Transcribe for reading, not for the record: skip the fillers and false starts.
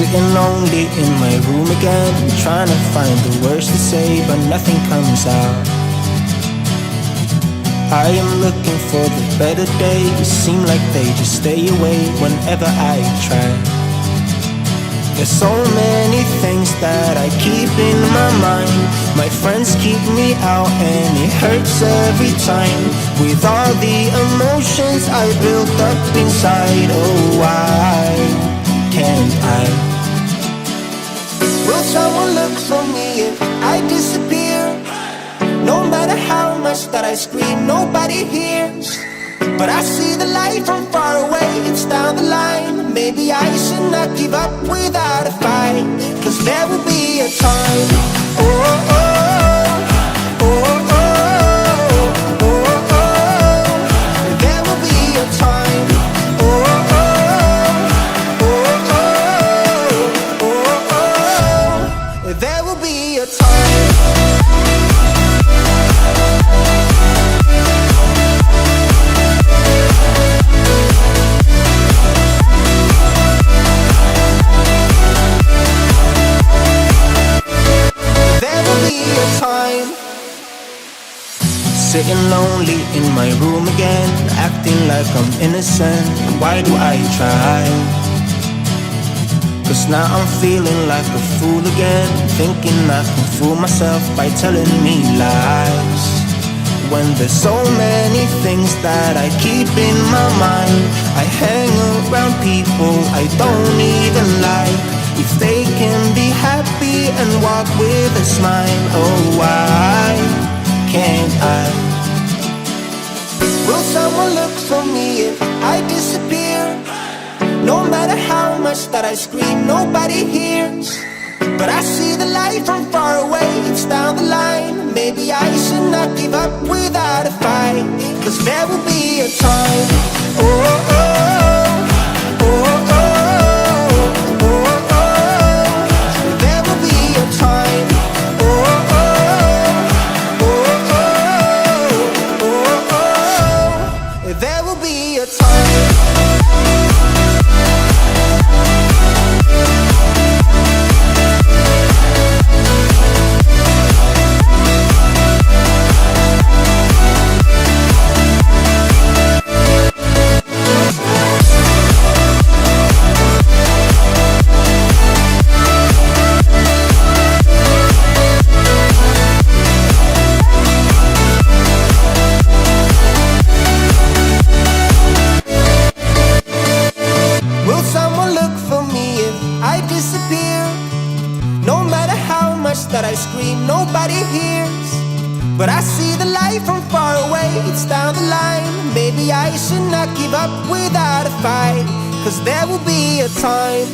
Sitting lonely in my room again, trying to find the words to say, but nothing comes out. I am looking for the better days, seem like they just stay away whenever I try. There's so many things that I keep in my mind. My friends keep me out and it hurts every time. With all the emotions I built up inside, oh why can't I? Will someone look for me if I disappear? No matter how much that I scream, nobody hears. But I see the light from far away, it's down the line. Maybe I should not give up without a fight, 'cause there will be a time. Oh, oh, oh, oh, oh, oh, oh. There will be a time. Oh, oh, oh, oh, oh, oh, oh. There will be a time. Sitting lonely in my room again, acting like I'm innocent. Why do I try? 'Cause now I'm feeling like a fool again, thinking I can fool myself by telling me lies. When there's so many things that I keep in my mind, I hang around people I don't even like. If they can be happy and walk with a smile, oh why can't I? Will someone look for me if I disappear? No matter how much that I scream, nobody hears. But I see the light from far away, it's down the line. Maybe I should not give up without a fight, 'cause there will be a time. Oh, oh, oh, oh, oh, oh, oh. There will be a time. Oh, oh, oh, oh, oh, oh. There will be a time. That I scream, nobody hears. But I see the light from far away, it's down the line. Maybe I should not give up without a fight, 'cause there will be a time.